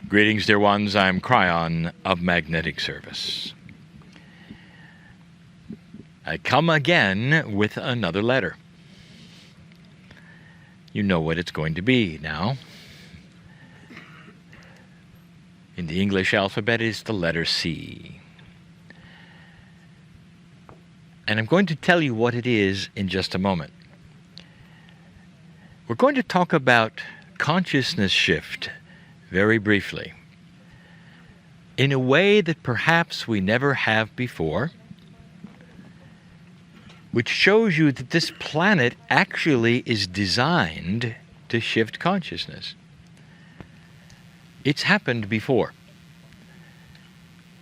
Greetings, dear ones. I'm Cryon of Magnetic Service. I come again with another letter. You know what it's going to be now. In the English alphabet is the letter C. And I'm going to tell you what it is in just a moment. We're going to talk about consciousness shift very briefly, in a way that perhaps we never have before, which shows you that this planet actually is designed to shift consciousness. It's happened before.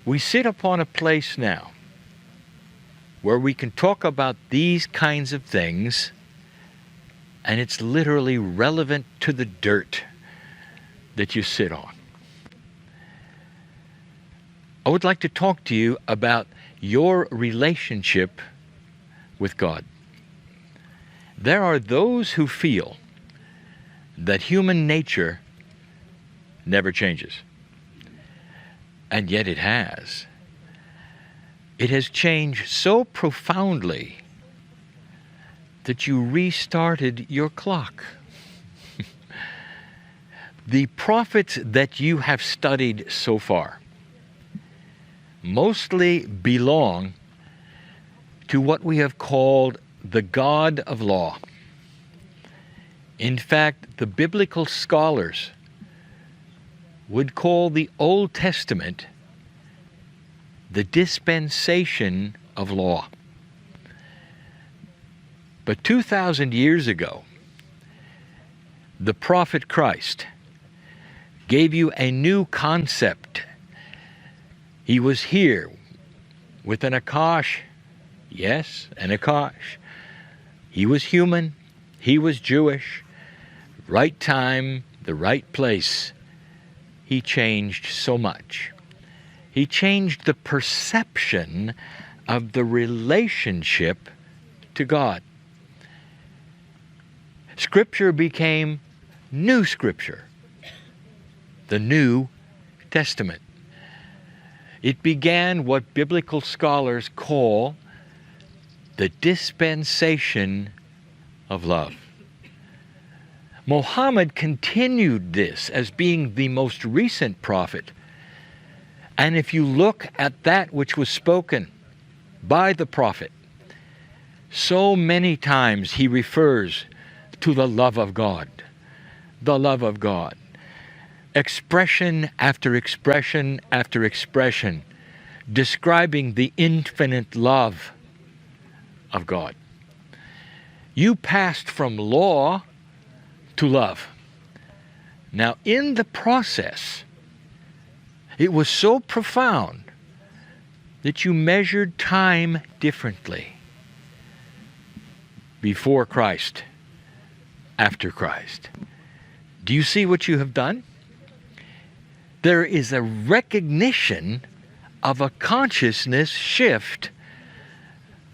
We sit upon a place now where we can talk about these kinds of things, and it's literally relevant to the dirt that you sit on. I would like to talk to you about your relationship with God. There are those who feel that human nature never changes. And yet it has. It has changed so profoundly that you restarted your clock. The prophets that you have studied so far mostly belong to what we have called the God of law. In fact, the biblical scholars would call the Old Testament the dispensation of law. But 2,000 years ago, the prophet Christ gave you a new concept. He was here with an Akash. Yes, an Akash. He was human. He was Jewish. Right time, the right place. He changed so much. He changed the perception of the relationship to God. Scripture became new Scripture, the New Testament. It began what biblical scholars call the dispensation of love. Muhammad continued this as being the most recent prophet. And if you look at that which was spoken by the prophet, so many times he refers to the love of God, the love of God. Expression after expression after expression, describing the infinite love of God. You passed from law to love. Now, in the process, it was so profound that you measured time differently. Before Christ, after Christ. Do you see what you have done? There is a recognition of a consciousness shift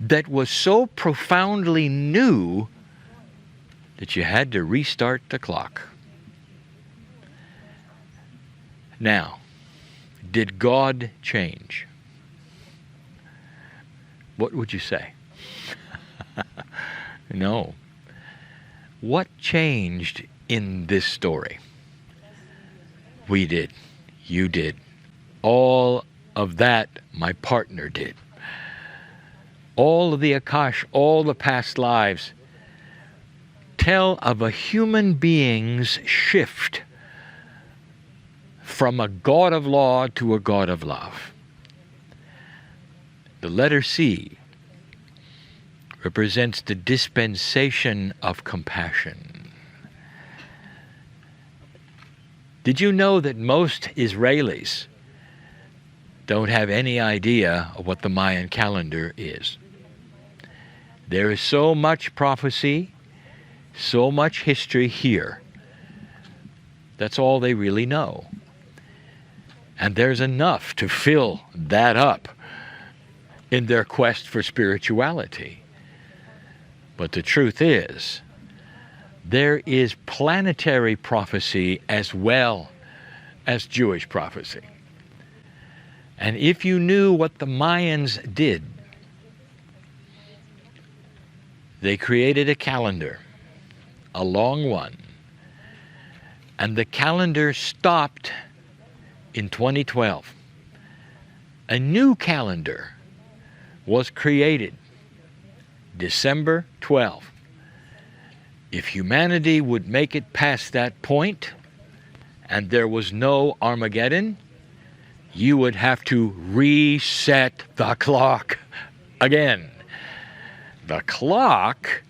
that was so profoundly new that you had to restart the clock. Now, did God change? What would you say? No. What changed in this story? We did. You did. All of that my partner did. All of the Akash, all the past lives tell of a human being's shift from a God of law to a God of love. The letter C represents the dispensation of compassion. Did you know that most Israelis don't have any idea of what the Mayan calendar is? There is so much prophecy, so much history here. That's all they really know. And there's enough to fill that up in their quest for spirituality. But the truth is, there is planetary prophecy as well as Jewish prophecy. And if you knew what the Mayans did, they created a calendar, a long one, and the calendar stopped in 2012. A new calendar was created December 12. If humanity would make it past that point, and there was no Armageddon, you would have to reset the clock again. The clock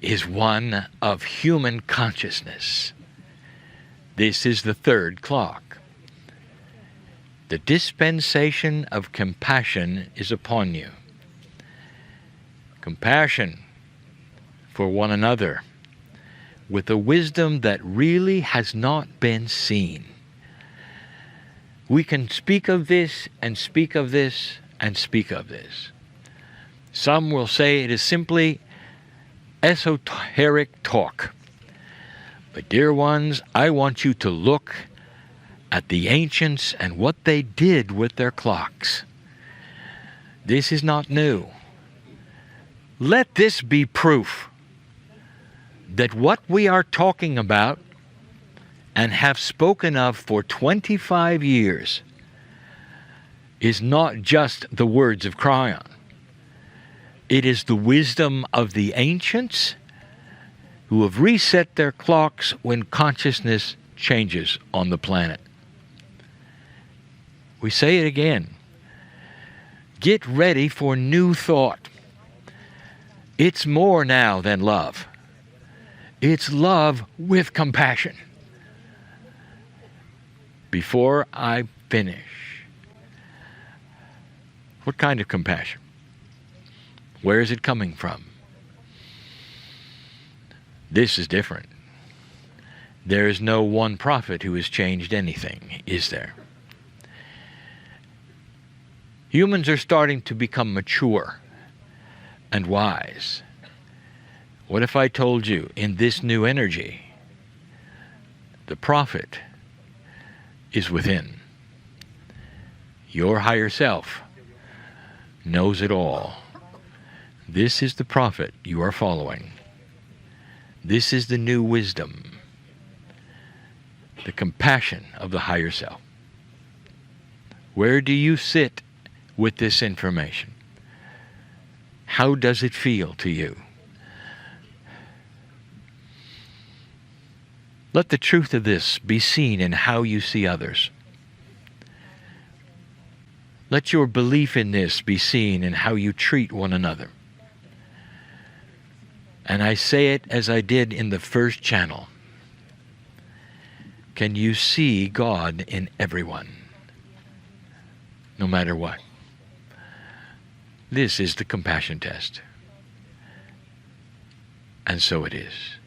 is one of human consciousness. This is the third clock. The dispensation of compassion is upon you. Compassion for one another with a wisdom that really has not been seen. We can speak of this and speak of this and speak of this. Some will say it is simply esoteric talk. But dear ones, I want you to look at the ancients and what they did with their clocks. This is not new. Let this be proof that what we are talking about and have spoken of for 25 years is not just the words of Kryon. It is the wisdom of the ancients who have reset their clocks when consciousness changes on the planet. We say it again. Get ready for new thought. It's more now than love. It's love with compassion. Before I finish, what kind of compassion? Where is it coming from? This is different. There is no one prophet who has changed anything, is there? Humans are starting to become mature and wise. What if I told you in this new energy, the prophet is within? Your higher self knows it all. This is the prophet you are following. This is the new wisdom, the compassion of the higher self. Where do you sit with this information? How does it feel to you? Let the truth of this be seen in how you see others. Let your belief in this be seen in how you treat one another. And I say it as I did in the first channel. Can you see God in everyone, no matter what? This is the compassion test. And so it is.